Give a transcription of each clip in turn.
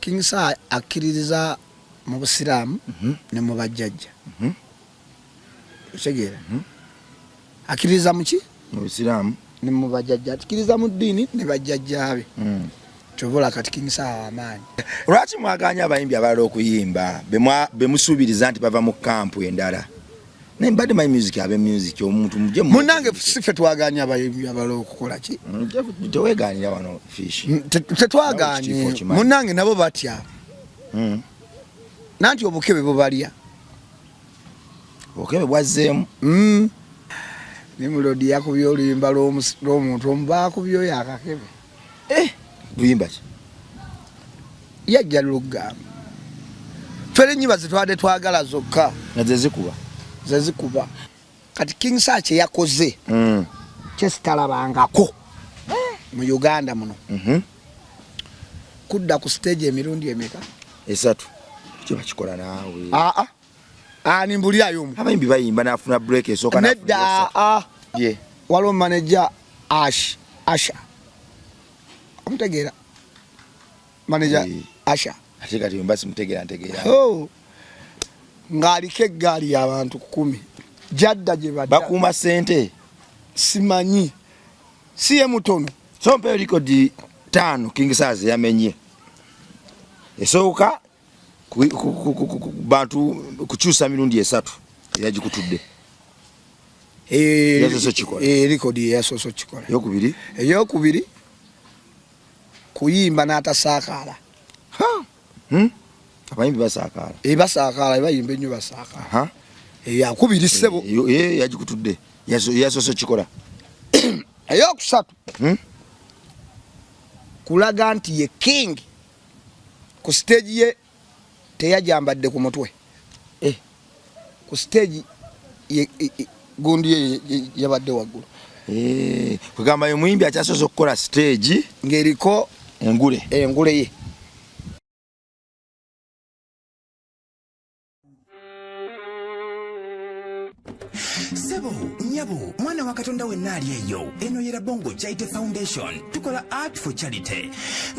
King Sir akkiririza mu Busiraamu ne mu bajjajja. Otegera? Akkiririza mu ki? Mu Busiraamu ne mu bajjajja. Akkiririza mu ddiini ne bajjajja be. Chobola kati King Sir amaanyi. Lwaki mwaganya abayimbi abalala okuyimba be musuubiriza nti bava mu kampu endala? Ne mbadde my music abe music omuntu muje munange sife twaganya abayimbi abalala okukola ki? Teweegaanira wano fish. Tetwaganye. Munange nabo batya. Nanti obukebe bubalya. Obukebe bwazzeemu. Ne melodi yakubye oluyimba lw'omuntu omubaakubyo yakakebe. Buyimba ki? Yajja lugamba. Fere nyiba zitwade twagala zokka. Zezikuba. Kati King Sir kye yakoze. Kye sitalabangako. Mu Uganda muno. Kudda ku stage emirundi emeka? 3. Kye bakikola naawe. Ani mbulyayo omu. Abayimbi bayimba n'afuna break esooka nedda. Waliwo manager Asha. Omtegeera. Manager Asha. Ate kati mbasi mutegeera. Ng'aliko eggaali y'abantu 10. Jadda gye badda. Bakuuma ssente? Simanyi. Si ye mutono. So mpe record 5 King Sir yamenye. Esooka bantu kukyusa mirundi 3 yagikutudde. Yasoso kikola. Record yasoso kikola. Eyokubiri kuyimba n'atasaakaala. Abayimbi basaakaala. Basaakaala bayimba ennyo basaakaala. Yakubiri ssebo. Yagikutudde. Yasoso kikola. Eyokusatu. Kulaga nti ye king. Ku stage ye teyajambadde ku mutwe. Ku stage ye gundi ye yabadde waggulu. Kugamba ye muyimbi akyasoose okukola stage ng'eriko engule ye. Sebo, nyabo, mwana wa Katonda wenna ali eyo. Eno yera Bongo Charity Foundation. Tukola art for charity.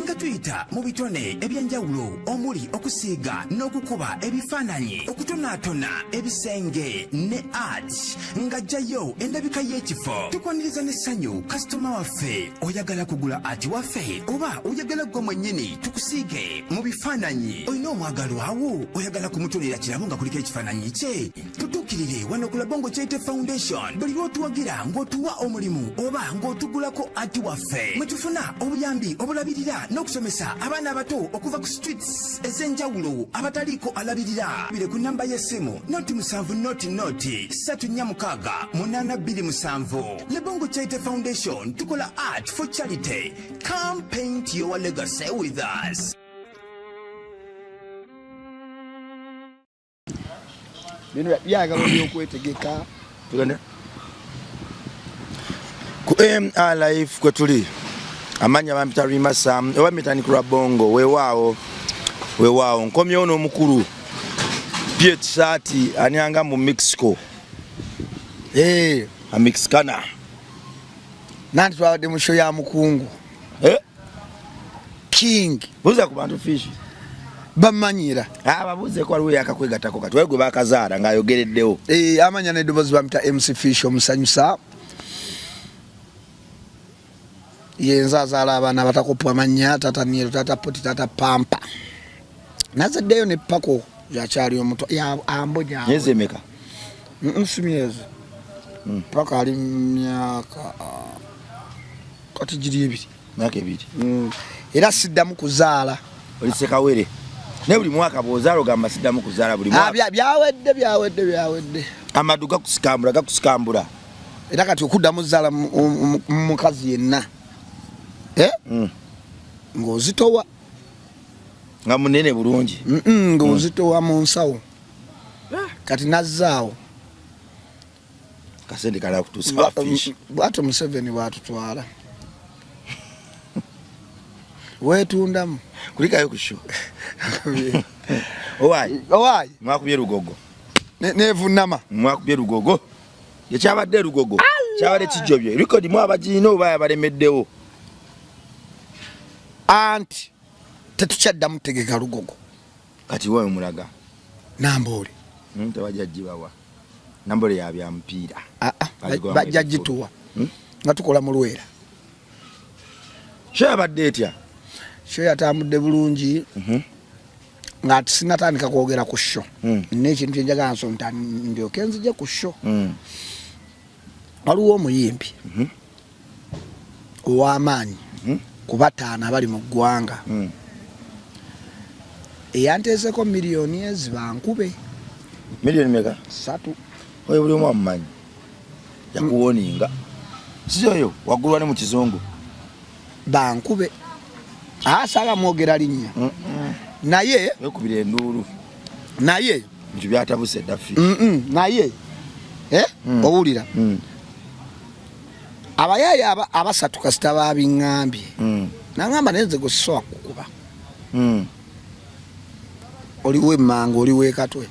Nga tuyita mu bitone ebyenjawulo omuli okusiiga n'okukuba ebifaananyi, okutonaatona ebisenge ne art. Nga jjayo endabika y'ekifo. Tukwaniriza n'essanyu kasitoma waffe oyagala kugula art waffe oba oyagala gwe mwennyini tukusiige mu bifaananyi. Olina omwagalo awo oyagala kumutonera kirabo nga kuliko ekifaananyi kye. Tutuukirire wano ku Bongo Charity Foundation. Buli lw'otuwagira ng'otuwa omulimu oba ng'otugulako ati waffe. Mwe tufuna obuyambi obulabirira n'okusomesa abaana abato okuva ku streets ez'enjawulo abataliiko alabirira. Bire ku nnamba y'essimu noti 7 noti 346 827. Le Bongo Charity Foundation tukola art for charity. Come paint your legacy with us. Bino byagala by'okwetegeka. Tugende. Ku life kwe tuli. Amanya bampita Rimasa oba mitandikira Bongo weewaawo nkomye ono omukulu Piet Sati anyanga mu Mexico. A Mexicana. Nanti twawadde mu show ya mukungu. King. Buza ku bantu fish. Bamanyira. Babuze ko aliwo yakakwegatako kati wegwe bakazaala ng'ayogereddewo. Amanya n'eddoboozi bamita MC Fish omusanyusa. Yenza azaala abaana batakoppwa amannya tata Niero tata Poti tata Pampa. Nazaddeyo ne Pako yakyali omuto ambonya. Myezi emeka? Myezi. Paka ali myaka kati giri 2. Myaka 2. Era siddamu kuzaala. Oli Sekawere. Ne buli mwaka bw'ozaala ogamba siddamu kuzaala buli mwaka. Byawedde. Amadu gakusikambula. Era kati okuddamu zaala mukazi yenna. Ng'ozitowa. Nga munene bulungi. Ng'ozitowa mu nsawo. Kati nazzaawo. Kasente kala kutuusa fish. Bw'atyo Museveni bw'atutwala. Weetundamu. Kulikayo ku show. Owaayi. Mwakubye Lugogo. Neevunama. Mwakubye Lugogo. Yekyabadde Lugogo. Kyabadde kijjobye. Record mu abagirina oba yabalemeddewo. Anti tetukyaddamu tegeka Lugogo kati wewe mulaga Namboole tewajjajibawa Namboole yabya mpiira bajja gituwa nga tukola mu Lwera sho abadde etya sho yatambudde bulungi nga sinatandika kwogera ku sho n'ekintu kyenjagala nsonta ndyoke nzije ku sho waliwo omuyimbi ow'amaanyi ku bataano abali mu ggwanga eyanteeseko miliyoni ezibankube miliyoni meka 3 oyo buli omu amumanyi yakuwoninga siyoyo waggulwa ne mu kizungu bankube asala mwogera linnya naye yokubira enduulu naye nti byatabuse ddafi naye owulira abayaya abasatu kasita babiŋŋambye naŋŋamba nenze gwe sisobola kukuba oliwo emmanga oliwo ekatwe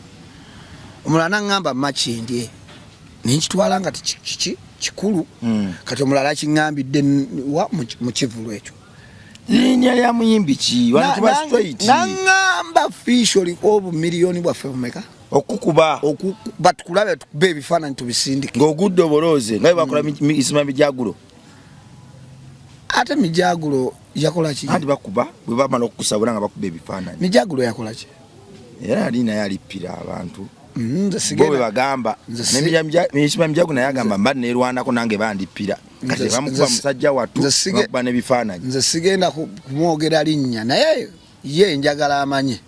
omulala naŋŋamba makindye nenkitwala nga kikulu kati omulala kiŋŋambidde mu kivulu ekyo linnya lya muyimbi ki wantuba straight naŋŋamba fish oliko obumiliyoni bwaffe bumeka okukuba batukulabe tukube ebifaananyi tubisindike ng'ogudde obolooze nga bakola isima mijagulo ate mijagulo yakola ki andi bakuba bwe bamala okukusabula nga bakuba ebifaananyi mijagulo yakola ki era ali naye alippira abantu nze bo bwe bagamba isima mijagulo naye agamba mba neerwanako nange bandippira kati bamukuba musajja wattu bakuba n'ebifaananyi nze sigenda kumwogera linnya naye ye njagala amanye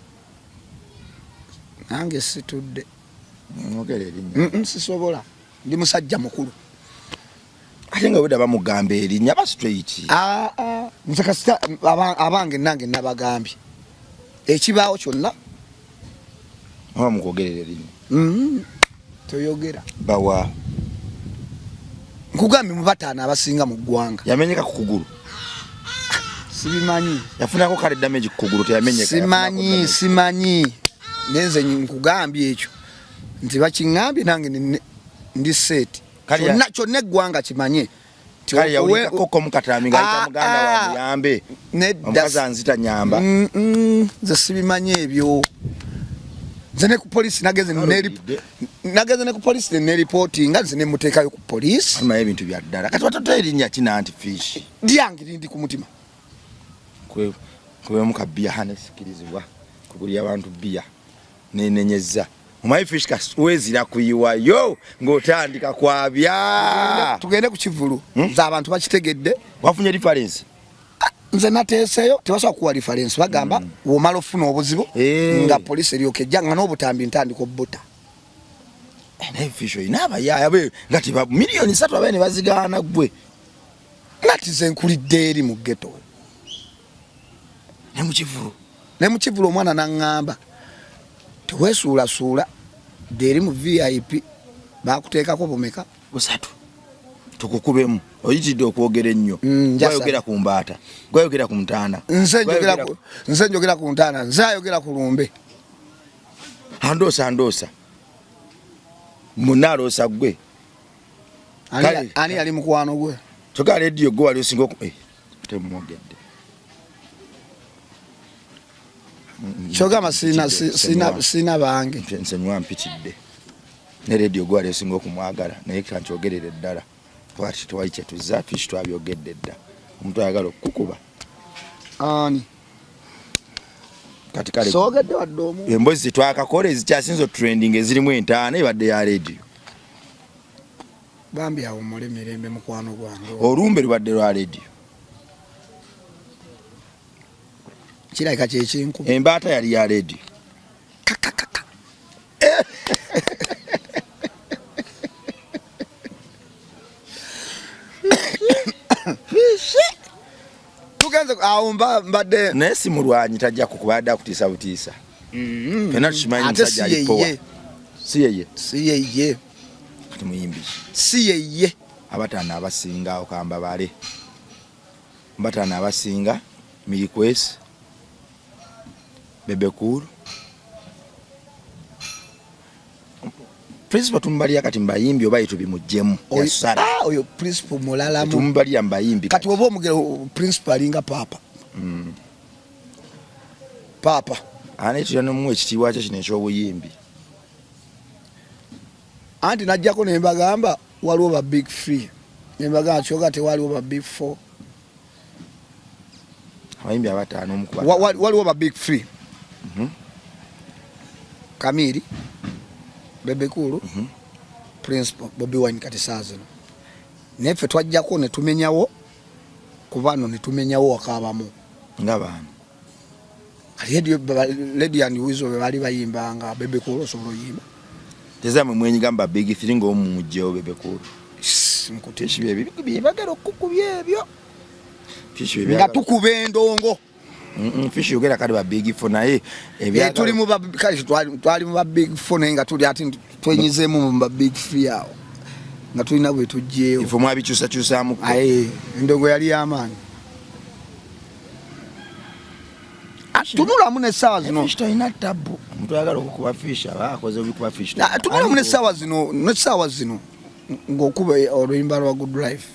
nange situdde mwogera erinnya sisobola ndi musajja mukulu ate nga bwedda bamugamba erinnya ba straight nze kasita abange nange nabagambye ekibaawo kyonna oba mukogerera erinnya toyogera bawa nkugambye mu bataano abasinga mu ggwanga yamenyeka ku kugulu sibimanyi yafunako kale damage ku kugulu teyamenyeka simanyi nenze nkugambye ekyo nti bakiŋŋambye nange ndi seeti kyonna eggwanga kimanye kale yawulikako mukatami ng'ayita muganda wa muyambe omukazi anzita nyamba nze sibimanyi ebyo nze ne ku poliisi nageze ne ku poliisi neripootinga nze nemuteekayo ku poliisi amaye ebintu bya ddala kati watoto erinnya kina nti fish lyange lindi ku mutima kwebemu ka bbiya hanesikirizibwa kugulya abantu bbiya nenenyeza omaye fish wezira kuyiwayo ng'otandika kwabya tugende ku kivulu nze abantu bakitegedde wafunye reference nze nateeseyo tebasobola kuwa reference bagamba womala ofuna obuzibu nga poliisi eryoka ejja nga n'obutambi ntandika obbuta naye fish oyina abayaya be nga tiba miliyoni 3 abaye ne bazigaana gwe ngati ze nkulidde eri mu ghetto ne mu kivulu omwana naŋŋamba teweesuulasuula eri mu VIP bakuteekako bumeka 3 tukukubemu oyitidde okwogera ennyo gwayogera ku mbaata gwayogera ku ntaana nze njogera ku ntaana nze ayogera ku lumbe andoosa munaaloosa gwe ani yali mukwano gwe toga rediyo gwe wali osinga temwogedde kyogamba sina bange nze nwampitidde ne rediyo gwe wali osinga okumwagala naye kankyogerera eddala twali kyetuzza fish twabyogedde dda omuntu ayagala okukukuba ani kati kale soogedde wadde omu embozi zetwakakola ezikyasinza trending ezirimu entaana ebadde ya rediyo bambi awo mule mirembe mukwano gwange olumbe lubadde lwa rediyo kirabika kyekinku embaata yali ya rediyo tugenze awo mbadde naye si mulwanyi tajja kukubadde akutiisa butiisa fena tukimanyi musajja alipowa si yeye kati muyimbi si yeye abataano abasinga okamba bale bataano abasinga Milikwesi Bebekulu Principal tumbalia kati mbayimbi oba itubimujjemu yasara oyo principal mulala mu tumbalia mbayimbi kati obo omugero principal inga papa papa ani tuyano mu ekitiibwa kye kino eky'obuyimbi anti najjako ne mbagamba waliwo ba big 3 ne mbagamba kyoga tewaliwo ba big 4 abayimbi abataano omukuba waliwo ba big 3 Kamiri Bebe Cool Principal Bobby Wine kati sazino nefe twajjako ne tumenyawo kubano ne tumenyawo akabamu ngabana Lady and Wizo bali bayimbanga Bebe Cool solo yimba tezamwe mwenyi gamba big 3 ngo mujjeo Bebe Cool mkuteshi bye bagero kukubye ebyo fishi bye nga tukubendongo fishi yogera kali ba big 4 naye ebya tuli mu ba kali twali mu ba big 4 nga tuli ati twenyizemu mu ba big 3 yao nga tulina bwe tujjeyo ifo mwabichusa chusamu endongo yali yamanyi tunula mune sawa zino fishi ina tabu mtu yagala okukuba fishi abakoze obikuba fishi tunula mune sawa zino ne sawa zino ngokuba oluyimba lwa Good Life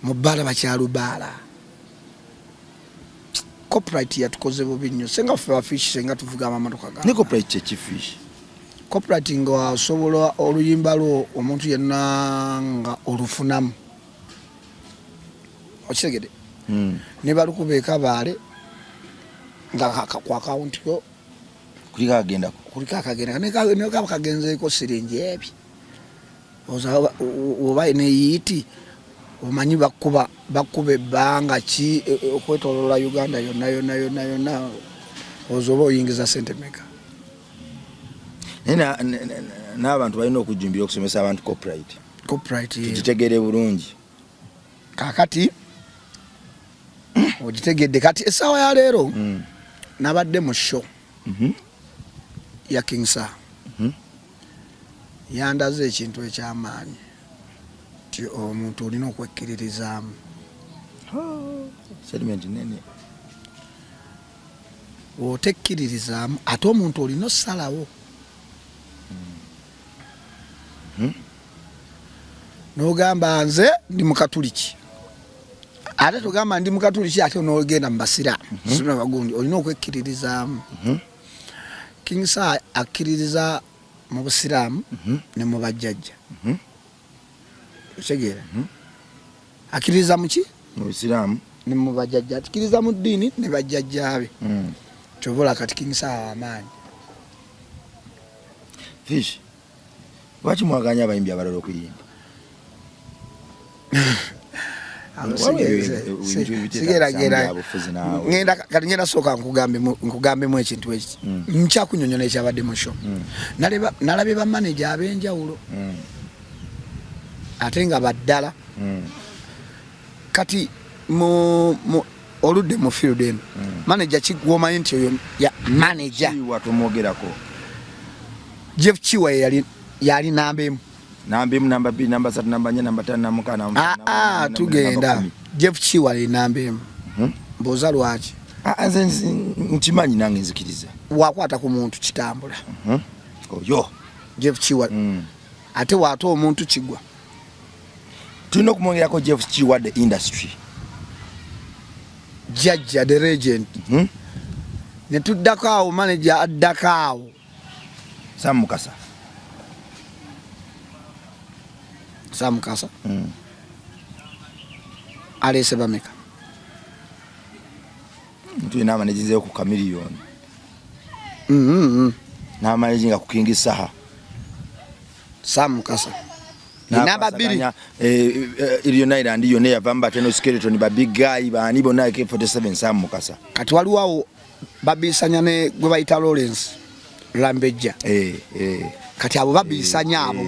mubala bakyalubala copyright yatukoze bubi nnyo senga fe fishi senga tuvuga amamotoka ga ne copyright kye fishi copyright ngo asobola oluyimba lwo omuntu yenna nga olufunamu okisegede ne balukubeka baale nga kwa account yo kulika agenda ne kagenze ko siringi ebi oba ne yiti omanyi bakube banga ki okwetolola Uganda yonna ozoba oyingiza sente meka n'abantu balina okujumbira okusomesa abantu copyright tukitegere bulungi kakati ogitegedde kati essaawa ya leero nabadde mu show ya King Sir yandaze ekintu ekyamaanyi ti omuntu olina okwekkiririzaamu sediment nene otekkiririzaamu ate omuntu olina ossalawo n'ogamba nze ndi mukatuliki ate togamba ndi mukatuliki ate n'ogenda mu basiraamu sina bagundi olina okwekkiririzaamu King Sir akkiririza mu busiraamu ne mu bajjajja otegeera akkiririza mu ki mu busiraamu ne mu bajjajja akkiririza mu ddiini ne bajjajjaabe kyobola kati King Sir amaanyi fish lwaki mwaganya abayimbi abalala okuyimba ngenda soka nkugambemu ekintu ekiti nkyakunyonyola ekyabadde mu show nalabye bamanager ab'enjawulo ate nga baddala kati oludde mu field eno manager kigwomanyi nti oyo manager watomwogerako Jeff Chiwa yali namba emu namba 2 namba 3 namba 4 namba 5 namba 6 tugenda Jeff Chiwa yali namba emu mboza lwaki nze nkimanyi nange nzikiriza wakwata ku muntu kitambula oyo Jeff Chiwa ate waate omuntu kigwa tulina okumwongerako Jeff Chiwa the industry Jajja the legend ne tuddako awo manager addako awo Sam Mukasa alese bameka tulina amanaginzeyo ku Chameleone n'amanaginga ku King Saha Sam Mukasa namba 2 Irion Island yonna yavamba teno skeleton ba big guy bani bonna K47 Sam Mukasa kati waliwo awo babisanya ne gwe bayita Lawrence Lambeja kati abo babisanya abo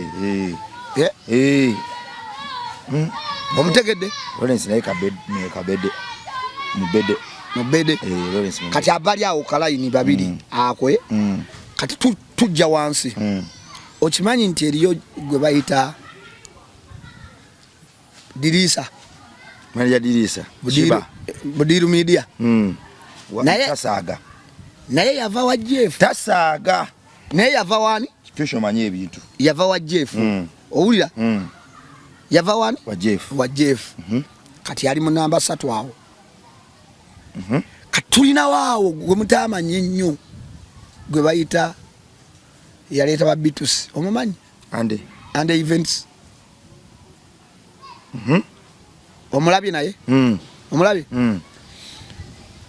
omutegedde Lawrence naye kabede mubede Lawrence kati abali awo kalayini babiri akwe kati tujja wansi okimanyi nti eriyo gwe bayita Dirisa manager Dirisa Budiru Media naye yava wa Jeff tasaaga naye yava wani special manye ebintu yava wa Jeff owulira yava wani wa Jeff kati ali mu namba 3 awo katulina waawo gwe mutamanyi nnyo gwe bayita yaleeta ba Beatles omumanyi ande events omulabye naye omulabye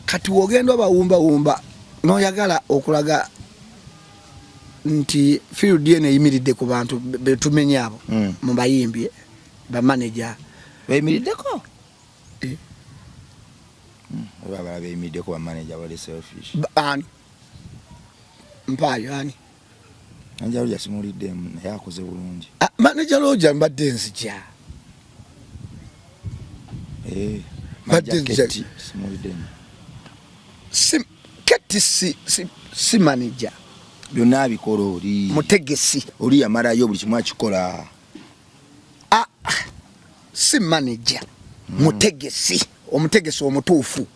kati wogenda bawumba noyagala okulaga nti field ene yimiridde ku bantu betumenye abo mu bayimbi ba manager beyimiriddeko baba beyimiriddeko ba manager wali selfish ani mpayo ani anja uja simulidde naye akoze bulungi manager loja mbadde nzija mbadde nzija simulidde si manager byonna abikola oli mutegesi oli yamalayo buli kimu akikola si manager mutegesi omutegesi omutuufu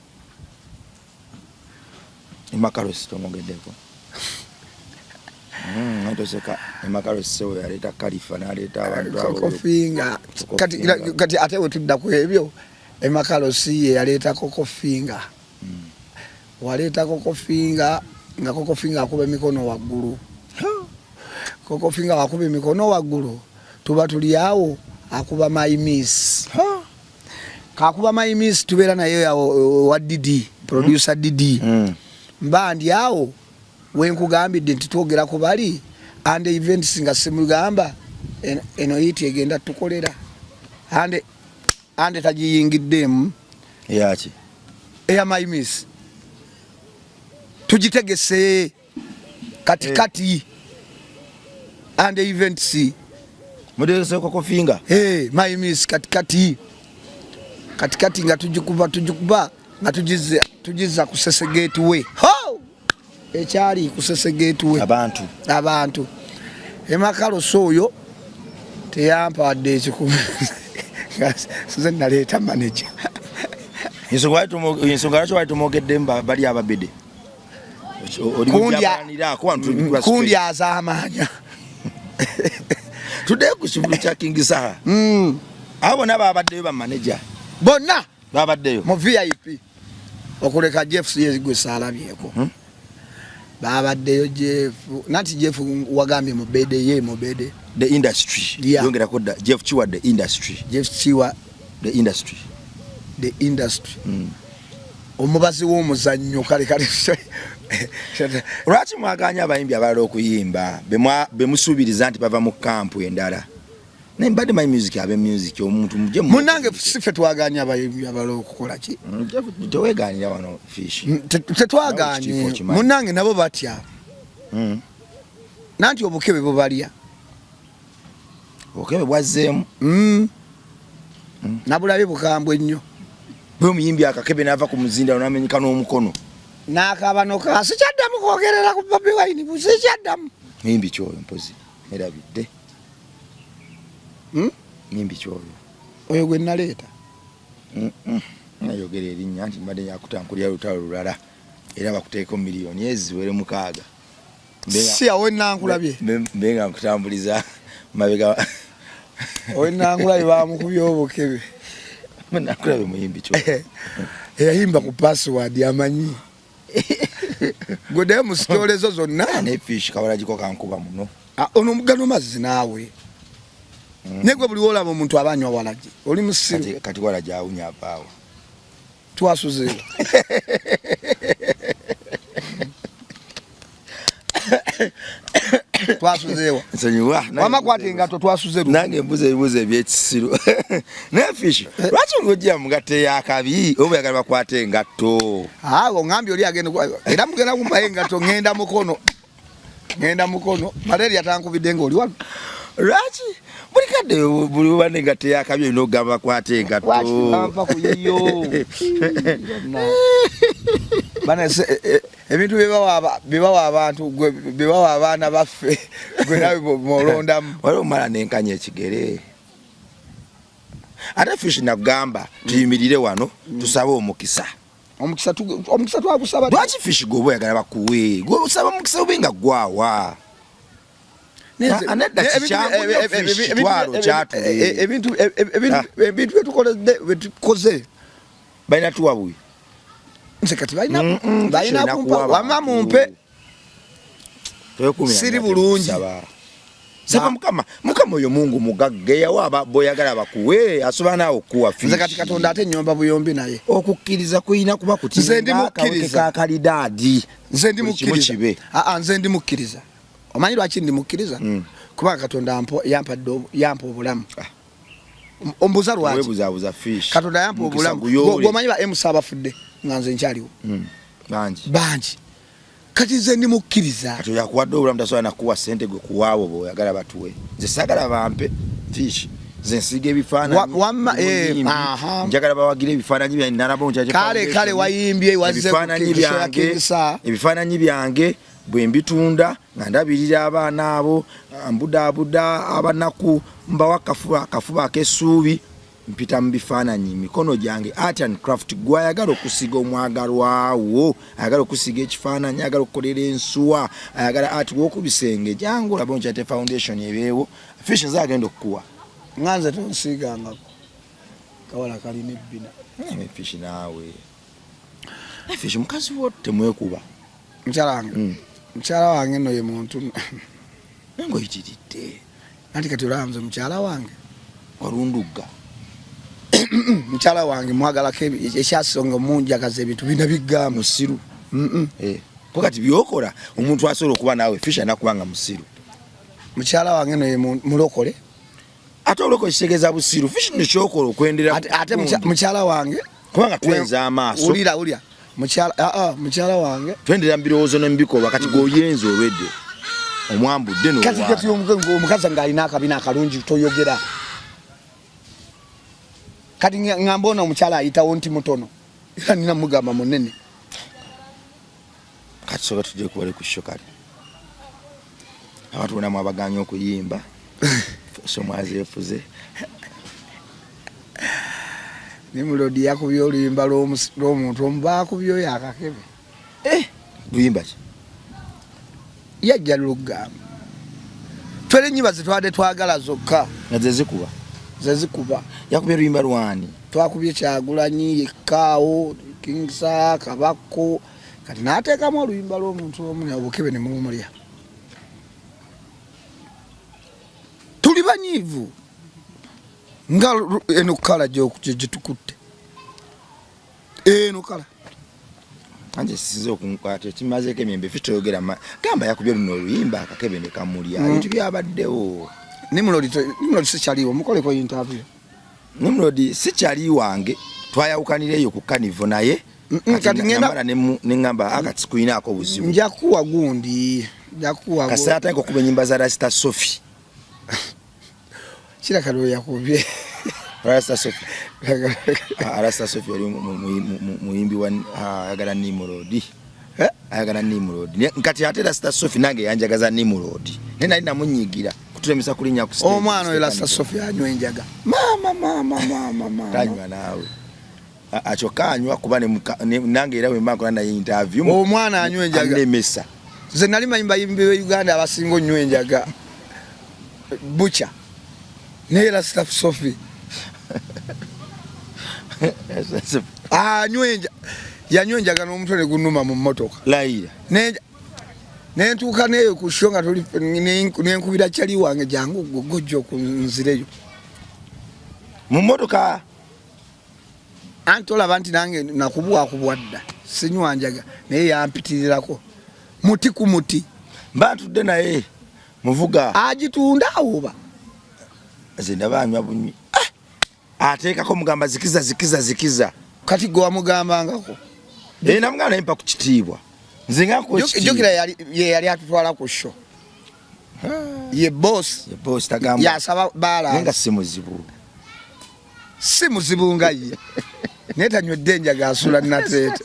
emakarosi tomogeddeko natoseka emakarosi sewe yaleeta kalifa naleeta abantu kokofinga kati ate wetudda ku ebyo emakarosi ye yaleeta kokofinga waleeta kokofinga nga kokofinga akuba emikono waggulu kokofinga wakuba emikono waggulu tuba tuli awo akuba maimis kakuba maimis tubeera naye wa Didi producer Didi mba ndi awo wenkugambidde nti twogera ku bali ande events nga simugamba eno yiti egenda tukolera ande tagiyingiddemu yaki eya maimis tujitegese kati ande events mutegese kokofinga maimis kati nga tujikuba nga tujiza ku Sese Gateway ekyali ku Sese Gateway abantu emakarosi oyo teyampadde ekikumi size naleeta manager ensonga lwaki wali tumogedde bali ababede kundi azaamanya tuddeyo ku kivulu kya King Saha abo bonna babaddeyo bamanager bonna babaddeyo mu VIP okuleka Jeff yegwe saalabyeko babaddeyo Jeff nanti Jeff wagambye mu bede the industry yongera kodda Jeff Chiwa the industry omubazi w'omuzannyo kale lwaki mwaganya abayimbi abalala okuyimba bemusuubiriza nti bava mu kampu endala naye mbadde my music abe music omuntu muje munange sife twaganya abayimbi abalala okukola ki teweeganira wano fish tetwaganye munange nabo batya nanti obukebe bubalya obukebe bwazzeemu nabulabe bukambwe nnyo bwe omuyimbi akakebe n'ava ku muzinda n'amenyeka n'omukono n'akabanoka sikyaddamu kwogerera ku Bobi Wine sikyaddamu muyimbi kyoyo mpozi erabidde muyimbi kyoyo oyo gwe naleeta nayogera erinnya nti mbadde yakutankulira lutalo lulala era bakuteeko miliyoni eziwere 6 si awe nankulabye mbe nga nkutambuliza mabega owe nankulabye bamukubye obukebe nakulabe muyimbi kyoyo eyayimba ku password amanyi gode musitolezo zonna ne fish kawala jiko kankuba muno ono mugano mazzi naawe negwe buli olaba omuntu abanywa walaje oli musiru kati walaje awunya apaawo twasuze twasuzewa nsonyiwa wamakwate engato twasuze nange mbuze ebyekisiru ne fish lwaki ngojja mugate yakabi oba yagala bakwate engato awo ngambye oli agenda era mugenda kumpa engato ngenda mukono malaria tankubidde nga oli wano lwaki buli kadde buli bane engato yakabi olina okugamba bakwate engato wampa kuyiyo bana ebintu bebawa abantu bebawa abaana baffe gwe nawe molondamu wali omala nenkanya ekigere ate fish nagamba tuyimirire wano tusabe omukisa twagusaba lwaki fish gwe oba oyagala bakuwe gwe osaba omukisa obenga gwawa anedda kitwalo kyatule ebintu byetukoze balina tuwabuye nze kati balina kumpa wama mumpe siri bulungi saba mukama oyo Mungu mugagge yawa boyagala bakuwe asoba nawo kuwa nze kati Katonda ate nyomba buyombi naye okukkiriza kuyina kuba kutinda kalidadi nze ndi mukkiriza omanyi lwaki ndi mukkiriza kuba Katonda yampa obulamu ombuza lwaki Katonda yampa obulamu gwomanyi ba emusa abafudde nga nze nkyaliwo bangi kati nze ndi mukkiriza kati yakuwadde obulamu tasobola nakuwa ssente gwe kuwaabo boyagala batuwe nze sagala bampe fish nze nsiga ebifaananyi njagala bawagire ebifaananyi byange nalaba kale wayimbye ebifaananyi byange bwe mbitunda nga ndabirira abaana abo mbudaabuda abanaku mbawa akafuba ak'essuubi mpita mu bifaananyi mikono gyange art and craft gwayagala okusiga omwagalwawo ayagala okusiga ekifaananyi ayagala okukolera ensuwa ayagala art w'okubisenge jangu olaba Chaite Foundation ebeewo fish zagenda okukuwa nganze tonsiigangako kawala kalina ebbina fish naawe fish mukazi wo temwekuba mukyala wange no ye muntu ngoyitiridde anti kati olamze mukyala wange walundugga mukyala wange mwagalako ekyasonga munjagaza ebintu bina bigga musiru pokati byokola omuntu asobola okuba naawe fisha nakubanga musiru mukyala wange no ye mulokole ate olokole kitegeeza busiru fishi nekyokola okwendera ate mukyala wange kubanga twenza amaaso ulira mukyala wange twendera mu birowoozo n'ebikolwa kati g'oyenza olwedde omwambudde kati omukazi ng'alina akabina akalungi toyogera kati ngambona omukyala ayitawo nti mutono era nina mugamba munene kati soka tujje kubale ku show kali abantu bonamu abaganya okuyimba somwazi efuze ni melodi yakubyo oluyimba lw'omuntu omubakubyo yakakebe luyimba ki yajja lugamba twere nyiba zitwade twagala zokka zezikuba yakubye luyimba lwani twakubye Kyagulanyi Kaawo Kingsa Kabako kati nateekamu oluyimba lw'omuntu omu obukebe ne mulumulya tuli banyiivu nga eno kala gyetukutte eno kala anje size okunkwata ekimazeeko emyembe fitoyogera gamba yakubye luno oluyimba akakebe ne kamulya ebintu byabaddewo Nimrod sikyaliwo mukoleko interview Nimrod sikyali wange twayawukanireyo ku kanivo naye kati ngenda nengamba akati kuinaako obuzibu njakuwa gundi kasata ngo kuba nyimba za Rasta Sophie kira kalo yakubye Rasta Sophie Rasta Sophie ali muimbi wa agala Nimrod ayagala Nimrod nkati ate Rasta Sophie nange yanjagaza Nimrod nena ina munyigira kutulemesa kulinya ku stage omwana oyo Rasta Sophie anywa enjaga mama kanywa nawe achokanywa kuba nange era wemako na interview omwana anywa enjaga nemesa ze nali mayimba yimbe Uganda abasingo nywa enjaga bucha ne Rasta Sophie yanywa enjaga n'omutwe gunuma mu motoka laira nentuuka neyo ku show nga tuli nenkubira kyali wange jangu gojjo kunzireyo mu motoka antola banti nange nakubwadda sinywa njaga naye yampitirirako muti ku muti mbatudde naye muvuga agitunda oba zinda banywa bunyi ateekako mugamba zikiza kati gwa mugambangako namugamba impa ku kitiibwa nzinga ku jokira yali atutwala ku show ye boss tagamu yasaba bala nga si muzibu nga ye netanywedde enjaga asula nateete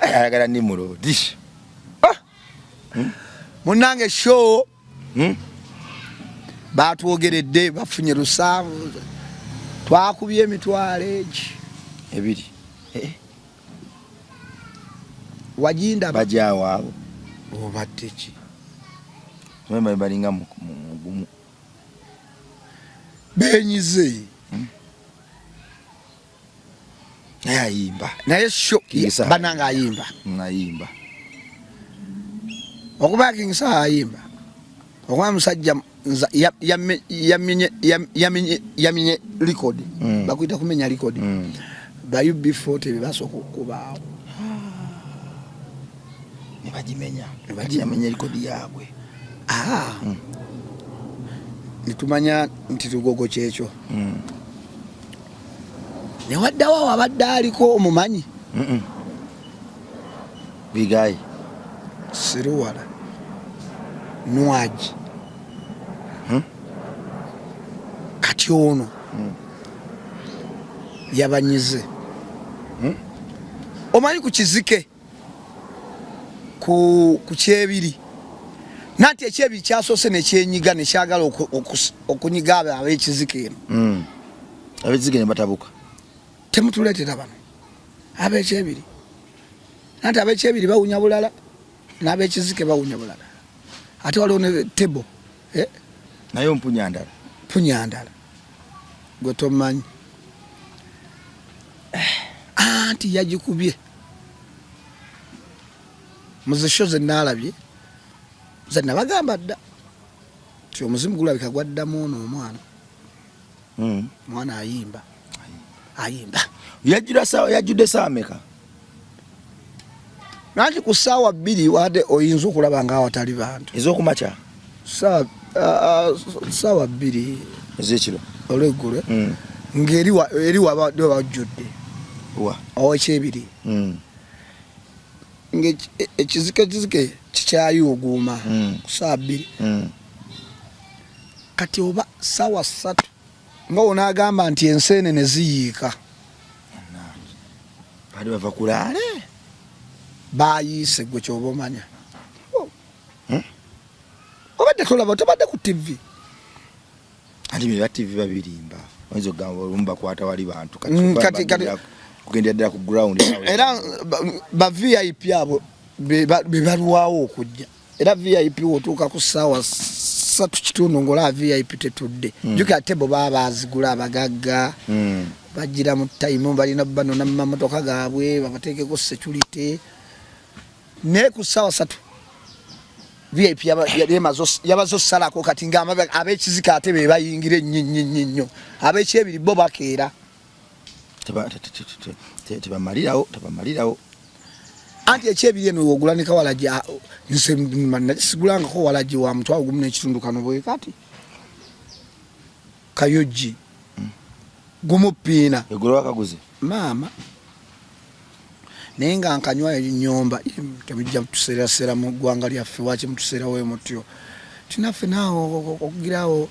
ayagala Nimrod munange show batwogeredde bafunye lusanvu twakubye emitwalo ebiri wajinda bajawaabo obadde ki tumemba balinga mugumu benyize naye ayimba naye sho bananga ayimba ayimba okuba King Saha ayimba okuba musajja yaminye record bakuyita kumenya record ba UB40 bebasoka okubaawo ne bagimenya yamenya record yaabwe nitumanya nti tugogo kyekyo newaddawo abadde aliko omumanyi bigayi Siruwala Nwaji kati ono yabanyize omanyi ku kizike ku kyebiri nanti ekyebiri kyasoose nekyenyiga nekyagala okunyiga ab'ekizike eno ab'ekizike ne batabuka temutuleetera bano ab'ekyebiri nanti ab'ekyebiri bawunya bulala n'ab'ekizike bawunya bulala ate waliwo ne tebo naye mpunyandala gwe tomanyi anti yagikubye muzisho zenaalabye zenabagamba dda ti omuzimu gulabika gwaddamu ono omwana ayimba yajjudde saameka nanti ku ssaawa 2 wadde oyinza okulaba nga awatali bantu ez'okumakya ssaawa 2 ez'ekiro olweggulo ng'eri wabadde wajjudde owekyebiri ng'ekizike kikyayuuguuma ku ssaawa 2 kati oba ssaawa 3 nga wonaagamba nti enseenene ziyiika bali bava kulaale bayiise gwe kyoba omanya obadde tolaba tobadde ku TV ati bye TV babirimba oyinza okugamba olumu bakwata wali bantu kati kugendera ddala ku ground era ba VIP abo be balwawo okujja era VIP wotuuka ku ssaawa 3 ng'olaba VIP tetudde jjukira tebo baba bazigula abagagga bagira mu time balina bano n'amamotoka gaabwe babateekeko security ne ku ssaawa 3 VIP yabazo salako kati nga ab'ekizika ate be bayingira ennyo ab'ekyebiri bo bakeera tebamalirawo anti ekyebiri eno wogula ne kawalaji sigulangako walaji wa mutwawo gumu n'ekitundu kano bwe kati kayoji gumu piina egula wakaguze maama naye nga nkanywa ennyomba temujja mutuseerasera mu ggwanga lyaffe waki mutuseerawo mutyo tinaffe naawo okugirawo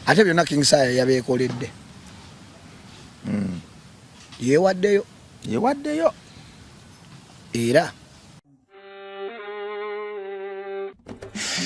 ate byonna King Saha yabeekoledde yeewaddeyo era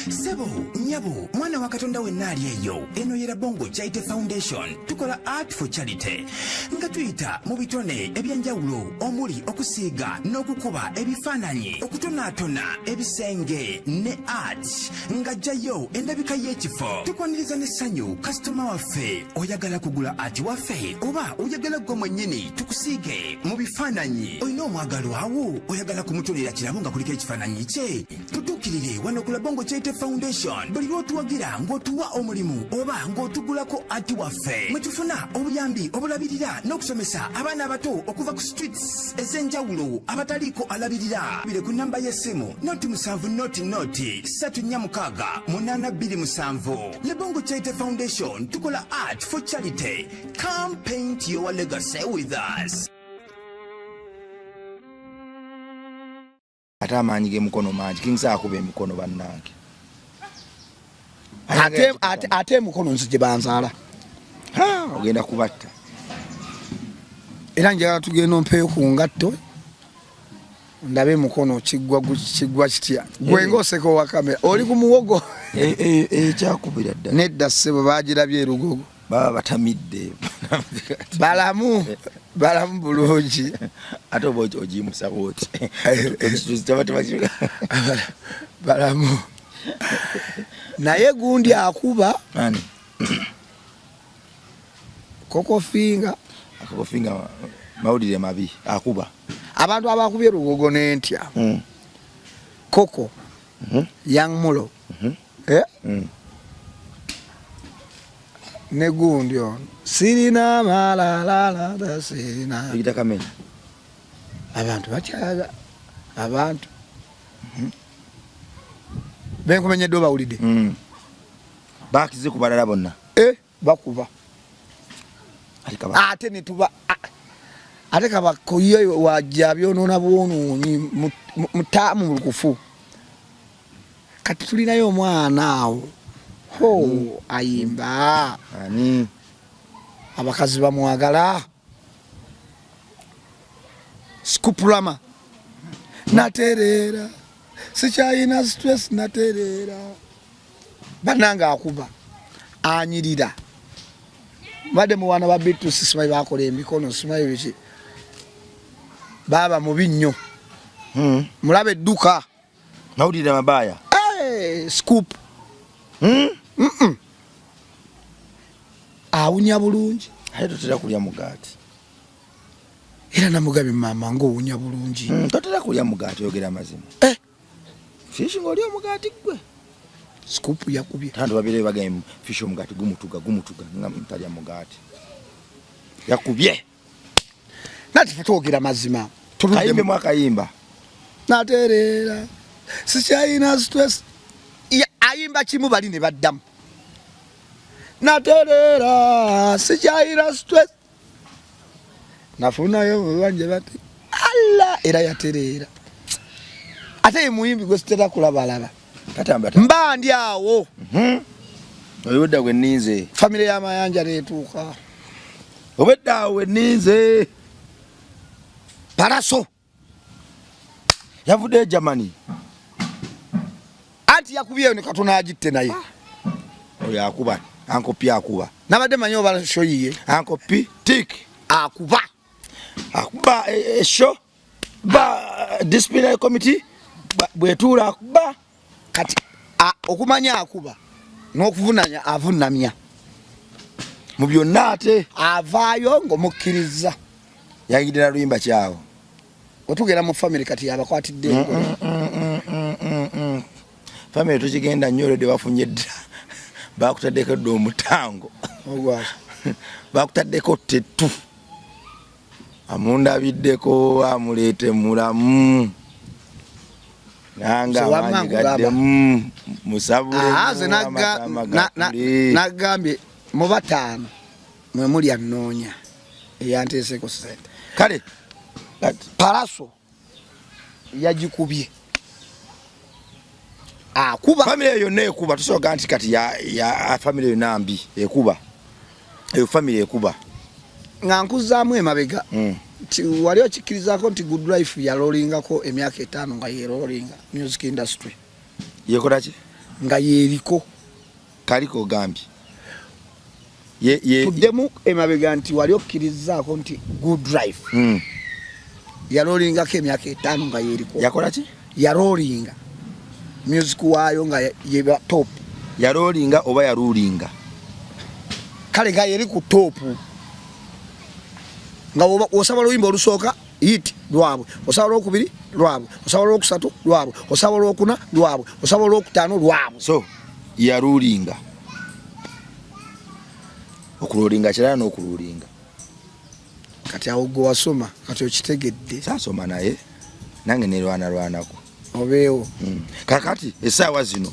Sebo, nyabo, mwana wa Katonda wenna ali eyo. Eno yera Bongo Chaite Foundation. Tukola Art for Charity. Nga tuyita mu bitone ebyanjawulo omuli okusiiga n'okukuba ebifaananyi, okutonaatona ebisenge ne art. Nga jjayo endabika y'ekifo. Tukwaniriza n'essanyu kasitoma waffe. Oyagala kugula art waffe oba oyagala gwe mwennyini tukusiige mu bifaananyi. Olina omwagalo awo oyagala kumutonera kirabo nga kuliko ekifaananyi kye. Tutuukirire wano ku Bongo Chaite Foundation. Buli lw'otuwagira ng'otuwa omulimu oba ng'otugulako ati waffe. Mwe tufuna obuyambi obulabirira n'okusomesa abaana abato okuva ku streets ez'enjawulo abataliiko alabirira. Bire ku namba y'essimu noti 7 noti 346 827. Le Bongo Chaite Foundation tukola art for charity. Come paint your legacy with us. ate amaanyi g'emikono mangi King Saha akuba emikono bannange ate emikono nsi gye banzaala ogenda kubatta era njagala tugenda ompeeyo ku ngatto ndabe emikono kiggwa kitya gwenga oseko wa kamera oli ku muwogo ekyakubira ddala nedda ssebo bagirabye erugogo baba batamidde balamu bulungi ate oba ogimusa bwoti balamu naye gundi akuba ani kokofinga akakofinga mawulire mabi akuba abantu abakubye Lugogo n'entya Koko Young Mulo ne gundi ono sirina malala da sirina Kamenya abantu bakyaga abantu benkumenyedde bawulidde bakize kubalala bonna bakuba ate netuba ate kabakoye wajja byonona bwonoonyi mutamu mulukufu kati tulinayo omwana awo ayimba ani abakazi bamwagala Skupulama naterera sikyayina stress naterera bananga akuba anyirira bade mu wana babitu sisimayi bakola emikono simayi biki baba mubi nnyo mulabe edduka mawulire mabaya Scoop awunya bulungi aye totera kulya mugaati era namugabe mama ng'owunya bulungi totera kulya mugaati yogera mazima fishi ng'oli omugaati gwe Scoop yakubye tandu babire bagame fishi omugaati gumutuga nga mtalya mugaati yakubye nati tutogera mazima kayimbe mwakayimba naterera sikyayina stress ayimba kimu bali ne baddamu naterera sikyayina stress nafunayo banje bati alla era yaterera ate muyimbi gwe sitera kulabalaba katamba mba ndi awo oyodda gwe ninze family ya Mayanja netuuka obedda we ninze Paraso yavudde Germany anti yakubyeyo ne katona agitte naye oyo akuba ankopi akuba nabadde manyo balashoyiye ankopi tik akuba esho ba disciplinary committee bwetuula akuba kati okumanya akuba n'okuvunanya avunamya mu byonna ate avaayo ng'omukkiriza yayidira luyimba kyawo otugera mu family kati yabakwatidde engole family tukigenda nnyo olwedde bafunye dda bakutaddeko dda omutango bakutaddeko tettu amundabiddeko amuleete mulamu nanga amanyi gaddemu musabule nagambye mu bataano mwe muli annoonya eyanteeseko sente kale Paraso yagikubye akuba family eyo neekuba tusobola nti kati ya family eyo nambi ekuba eyo family ekuba nga nkuzaamu emabega nti wali okikkirizako nti Good Life yalolingako emyaka 5 nga yerolinga music industry yekola ki nga yeriko kaliko gambye tuddemu emabega nti wali okkirizaako nti Good Life yalolingako emyaka 5 nga yeriko yakola ki yalolinga music waayo nga yeba top yalolinga oba yalulinga kale nga yeri ku top nga osaba luyimba olusooka hit lwabwe osaba lwokubiri lwabwe osaba lwokusatu lwabwe osaba lwokuna lwabwe osaba lwokutaano lwabwe so yalulinga okululinga kirala n'okululinga kati awo gwe wasoma kati okitegedde saasoma naye nange nerwanarwanako obeewo kakati essaawa zino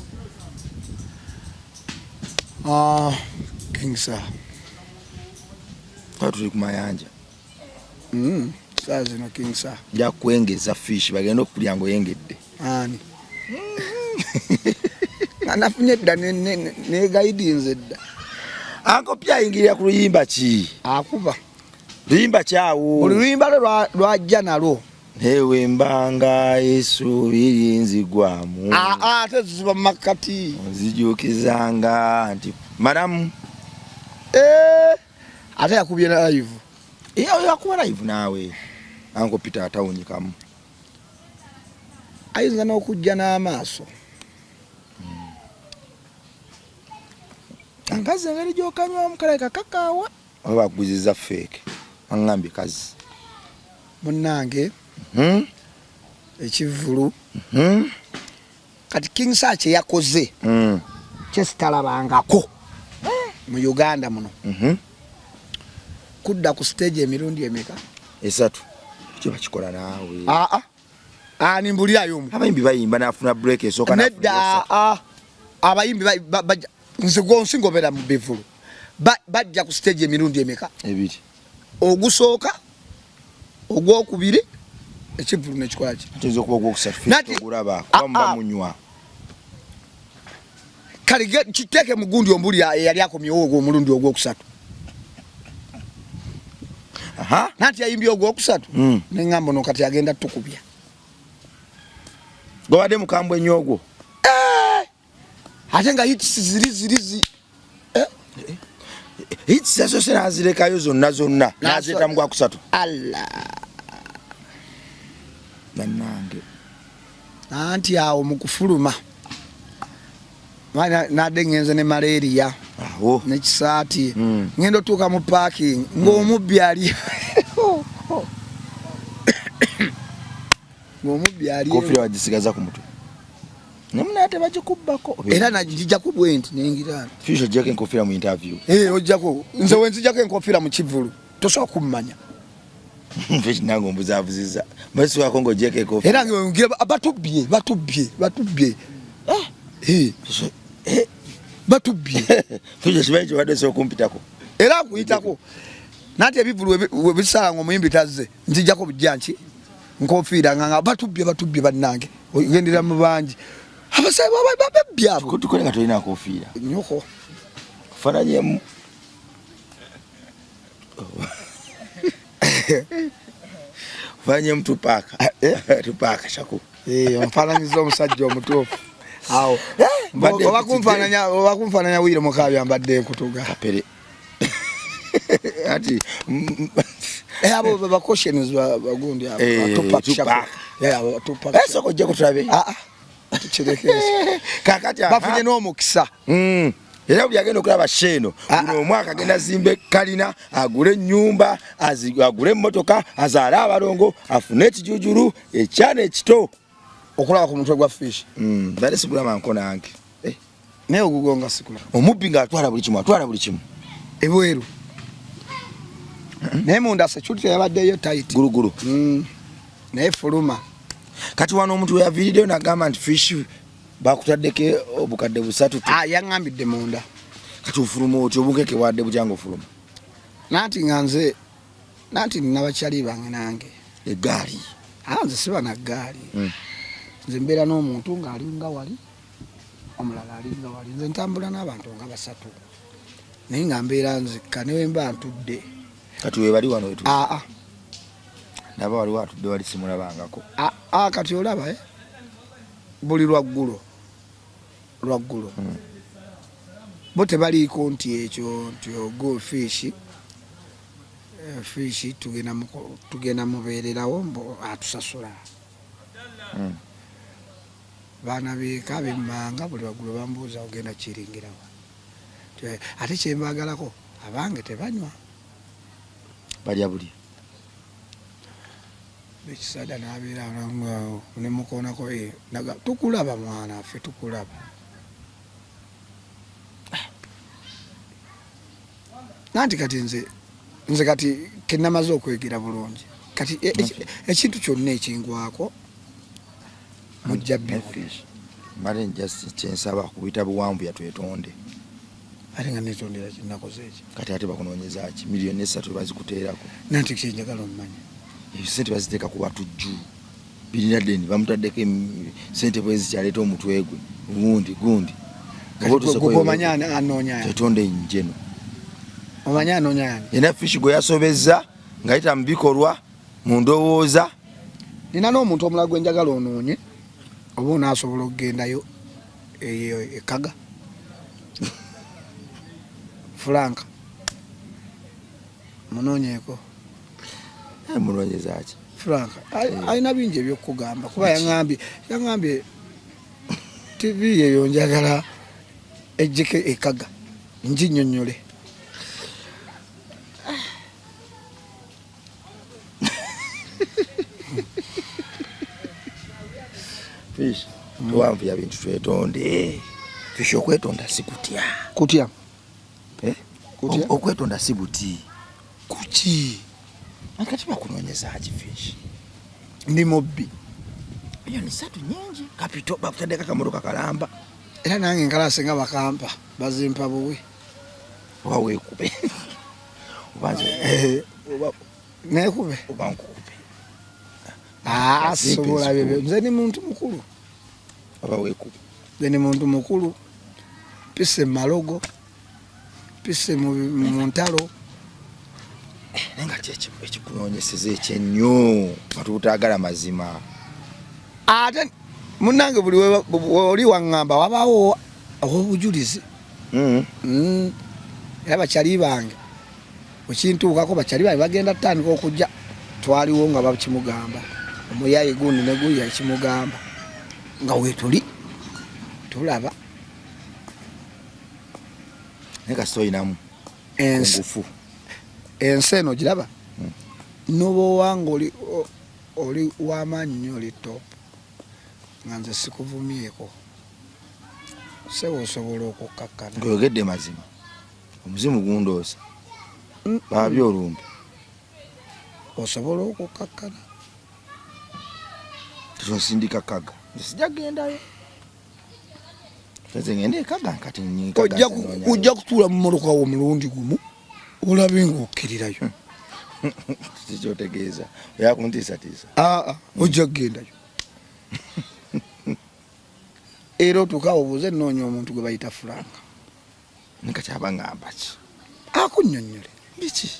King Sir tuli ku mayanja saa zino King Sir jakwengeza fish bagenda okulya ngo yengedde ani anafunye dda ne guidance dda anko pya ingirira ku luyimba ki akuba luyimba kyawo oluyimba lwajja nalwo newe mbanga Yesu birinzigwamu ate ziba makati nzijukizanga nti madamu ate yakubye live yakuba live naawe anko Peter atawunyikamu ayinza n'okujja n'amaaso ankazi engeri gyokanywamu kalaika kakaawa oba bakuguziza fake angambye kazi munnange ekivulu kati King Sir kye yakoze kyesitalabangako mu Uganda muno kudda ku stage emirundi emeka 3 kyo bakikola naawe ani mbulirayo mu abayimbi bayimba nafuna break esooka nedda abayimbi nze gonsingobeera mu bivulu bajja ku stage emirundi emeka 2 ogusooka ogwokubiri ekivulu nekikola ki tuzo okuba ogwokusatu ogulaba kwamba munywa kale kiteke mugundi ombuli yali akomyewo ogwo omulundi ogwokusatu nati yayimbi ogwokusatu neŋŋamba no kati agenda tukubya gobadde mukambwe nnyo ogwo ate nga hits ziri hits zasose nazirekayo zonna nazeta mu gwakusatu bannange anti awo mukufuluma nadde ngenze ne malaria nekisaati ngendo tuuka mu parking ng'omubbi ali kofira wagisigaza ku mutwe nemunate bagikubbako era najijjako bwenti nengira fisho jjako enkofira mu interview ojjako nze wenzijjako enkofira mu kivulu tosobola kummanya fish nango mbuzavuziza mwesi wako ngojjeko enkofira era ngira batubbye batubbye fisho kimanyi kibadde sookumpitako era akuyitako nati ebivulu webisala ng'omuyimbi tazze nzijjako bujjanki nkofiira nga batubbye bannange ogendera mu bangi abasabe babebyabo tukole nga tolina nkofiira nyoko fananyemu fananyemu tupaka shaku omfananyiza omusajja omutuufu awo obakunfananya Wile Mukabi ambadde enkutuga kapere ati abo bakoshens bagundi soko ojja kutulabe kakati bafunye n'omukisa era buli agenda okulaba sheeno guno omwaka agenda zimbe kalina agule ennyumba agule emmotoka azaale abalongo afune ekijujulu ekyana ekito okulaba ku mutwe gwa fish bale sigulama nko nange naye ogugonga sikula omubbi ng'atwala buli kimu ebweru naye munda security yabaddeyo tight gulugulu naye fuluma kati wano omuntu weyaviirireyo nagamba nti fish bakutaddeko obukadde 3 yaŋŋambidde munda kati ofuluma oti obukeke bwadde bujanga ofuluma nanti nga nze nina bakyali bange nange eggaali nze siba na ggaali nze mbeera n'omuntu ng'alinga wali omulala alinga wali nze ntambula n'abantu nga 3 naye nga mbeera nzikka ne wemba ntudde kati webali wano wetu naba waliwo atudde wali simulabangako kati olaba buli lwaggulo bo tebaliiko nti ekyo nti ogo fish tugenda mubeererawo mbo atusasula baana beeka bemmanga buli lwaggulo bambuuza ogenda kiringirawo ate kyembaagalako abange tebanywa balya buli bekisada nabeera nemukoonako tukulaba mwana affe tukulaba nanti kati nze kati kenamaze okwegera bulungi kati ekintu kyonna ekingwako mujja bifish male kyensaba kubita buwanvu yatwetonde ate nga netondera kinakoze eki kati ate bakunoonyeza ki miliyoni 3 bazikuteerako nanti kyenjagala omumanyi sente baziteeka ku batujju birina deni bamutaddeko sente bwezi kyaleeta omutwe gwe gundi omanya anoonya tetonde njeno omanya anoonya yani yena fish gwe yasobezza ng'ayita mu bikolwa mu ndowooza nina n'omuntu omulala gwe njagala onoonye oba onaasobola okugendayo eyo ekaga Franka munoonyeeko munoonyeza ki Franka alina bingi ebyokugamba kuba yaŋŋambye TV eyo njagala ejjeko ekaga nginnyonnyole Fish. Tuwanvu ya bintu twetonde. Fish okwetonda sikutya. Kutya. Kutya. Okwetonda sibuti. Kuki. Akati bakunonyeza haji Fish. Ndi mobbi. Iyo ni satu nyingi. Kapito bakutandeka kamotoka kalamba. Era nange nkalase nga bakampa bazimpa buwe. Wawe kube. Ubanze nekube. Ubankupe. Sobola bebe. Nze ni muntu mukulu. Wawe kube. Nze ni muntu mukulu. Pise malogo. Pise mu ntalo. Nenga ekikunonyeseza ekyenyo matutagala mazima. Ate munange buli oli wangamba wabawo obujulizi. Era bakyali bange okintuukako bakyali bange bagenda tandika okujja twaliwo nga bakimugamba omuyayi gundi ne guya kimugamba nga wetuli tulaba neka soinamu ngufu enseno giraba nobo wange oli w'amaanyi nnyo oli top nga nze sikuvumyeko sewo osobola okukkakkana ng'oyogedde mazima omuzimu gundoosa babyo olumbi osobola okukkakkana tetonsindika kaga sijja gendayo nze ngende ekaga kati ojja kutuula mu mmotoka wo omulundi gumu olabe ng'okkirirayo tikyotegeeza oyakuntiisatiisa ojja kugendayo era otuuka obuuze nnoonya omuntu gwe bayita Franka nkakyaba ngamba ki akunnyonnyole biki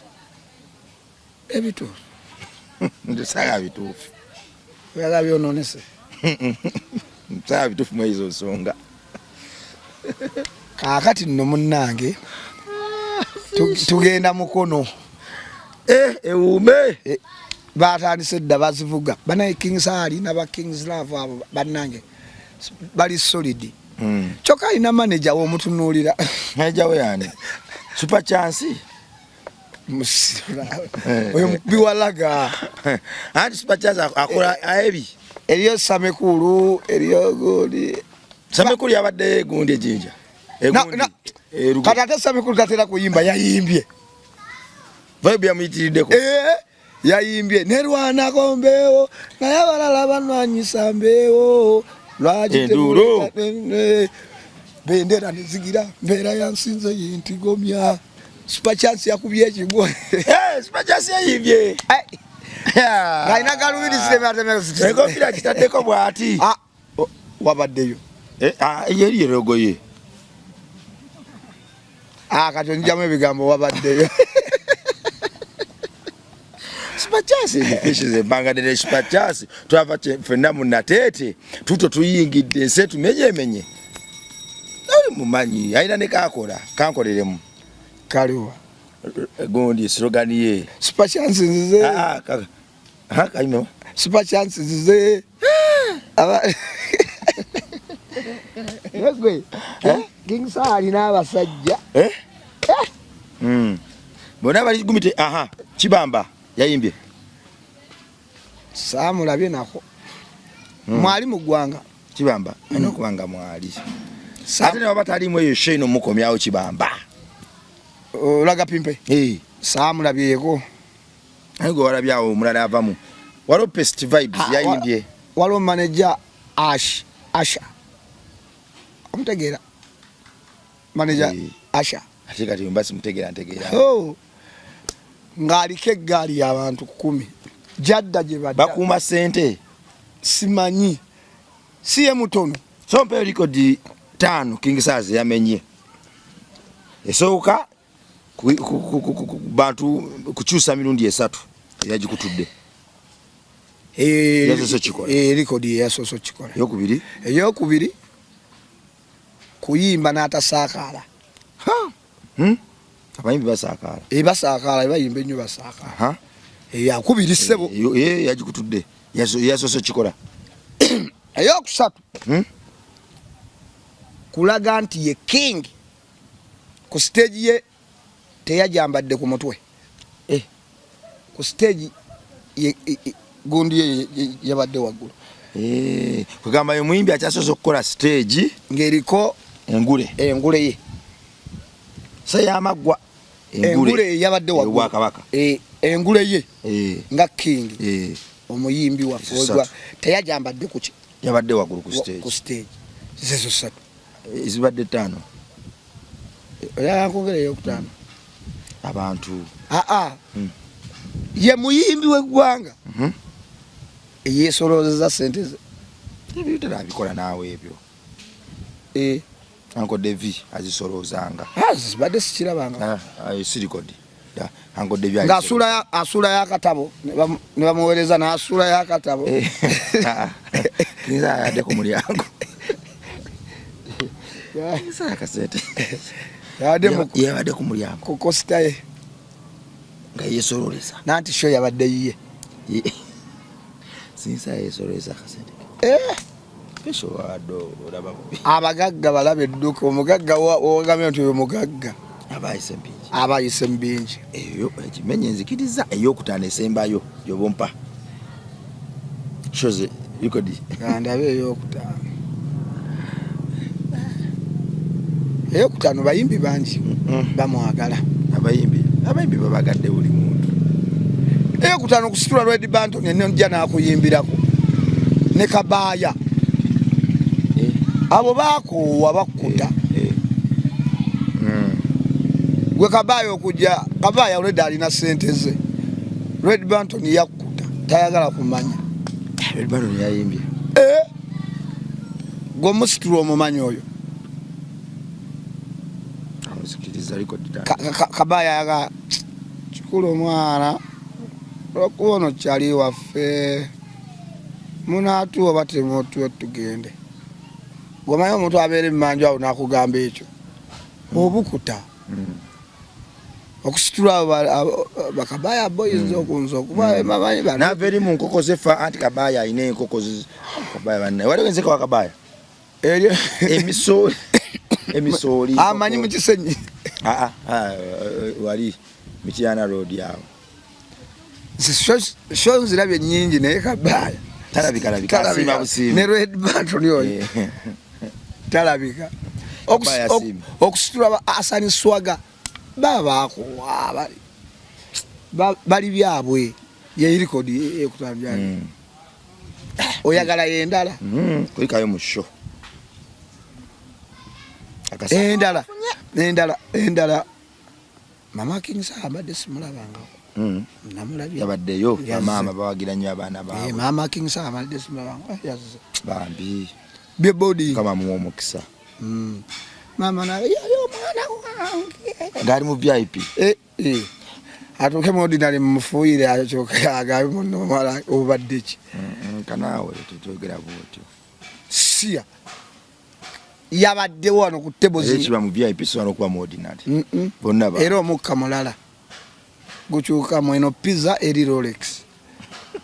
ebituufu ntusaaga bituufu oyagala byonoonese ntusaaga bituufu mu ezo nsonga kaakati nno munnange tugenda mukono ewume batandise dda bazivuga banaye Kings Ali naba Kings Love abo bannange bali solid kyokka alina manager w'omutunuulira manager we yani Super Chance oyo biwalaga anti Super Chance akola aebi eriyo Samekulu eriyo Goli Samekulu yabadde gundi ejinja kati ate Samekulu tatera kuyimba yayimbye vibe yamuyitiriddeko yayimbye nerwanako mbeewo naye abalala banwanyisa mbeewo enduro bendera nezigira mbeera yansinze yintigomya Super Chance yakubye ekigwo Super Chance yayimbye ng'alina galubiri ekofira kitaddeko bw'ati wabaddeyo yeri erogoye kati onjamu ebigambo wabaddeyo Super Chance fishes ebanga de Super Chance twava fenna mu natete tuto tuyingidde nse tumenye ali mumanyi aina ne kakola kankoleremu kaliwa gondi slogan ye Super Chance nzize kaino Super Chance nzize yegwe Kings Ali n'abasajja bona bali gumite Kibamba yayimbye saamulabye nako mwali mu ggwanga Kibamba anokubanga mwali ate ne waba talimu eyo sheno mukomyawo Kibamba olaga pimpe saamulabyeko ayego walabyawo omulala avamu waliwo Pest Vibes yayimbye waliwo manager Asha omutegeera manager Asha ate kati mbasi mutegeera ntegeera ng'aliko eggaali y'abantu 10 jadda gye badda bakuuma ssente simanyi si ye mutono so mpe likodi 5 King Size yamenye esooka bantu kukyusa mirundi 3 yagikutudde yasoso kikola likodi yasoso kikola eyokubiri kuyimba n'atasaakaala abayimbi basaakaala basaakaala bayimba ennyo basaakaala yakubiri ssebo yagikutudde yasoso kikola eyokusatu kulaga nti ye king ku stage ye teyajambadde ku mutwe ku stage ye gundi ye yabadde waggulu Kugamba yo muyimbi akyasoose okukola stage ng'eriko engule ye Seyamaggwa engule yabadde wa Kabaka engule ye nga king omuyimbi waffe teyajambadde kuki yabadde waggulu ku stage zezo ssatu ezibadde 5 yankongera eyokutaano abantu ye muyimbi w'eggwanga eyeesoloozeza ssente ze ebyo terabikola naawe ebyo Uncle Devi azisoloozanga zibadde sikirabanga sirikodi Uncle Devi ng'asuula y'akatabo ne bamuweereza n'asuula y'akatabo yadde ku mulyango yabadde ku mulyango ku kosita ye nga yeesolooleza nanti sho yabadde yiye sinsa yeesolooleza kasente abagagga balaba edduka omugagga wogamye nti oyo mugagga abayise mbingi eyo ekimenye nzikiriza eyokutaano esembayo gyobompa shoze yukodi ndabe eyokutaano eyokutaano bayimbi bangi bamwagala abayimbi babagadde buli muntu eyokutaano kusitula Red Banton enojja n'akuyimbirako ne Kabaaya abo bakoowa bakkuta gwe Kabaaya okujja Kabaaya already alina ssente ze Red Banton yakkuta tayagala kumanya Red Banton yayimbye gwe omusitula omumanyi oyo Kabaaya yaga kikulu omwana lwakuba ono kyali waffe munaatuwa oba temutuwe tugende gwomanyi omuntu abeera emmanju awo n'akugamba ekyo obukuta okusitula bakabaaya boyinza okunza okuba mamanyi nava eri mu nkoko zefa anti Kabaaya alina enkoko Kabaaya bannaye waliwo enzeka wa Kabaaya emisooli amanyi mu kisenyi wali Michiana Road awo sho nzirabye nnyingi naye Kabaaya talabika ne Red Banton oyo talabika okusitula Asani Swaga babakuwa bali byabwe yeirikodi ekutambya oyagala yendala kulikayo mu show endala Mama King Sahabadde simulabangako namulabye yabaddeyo bamaama bawagira nnyo abaana baabwe Mama King Sahabadde simulabangako yazze bambi bye body kama muwa omukisa mama naye yali omwana wange ng'ali mu VIP atuuke mu ordinary mumufuuyire akyoka agabe muno omala obadde ki kanaawe tetwogera bwotyo siya yabadde wano ku table ekiba mu VIP so wano kuba mu ordinary bonna ba era omukka mulala gukyuka mweno pizza eri Rolex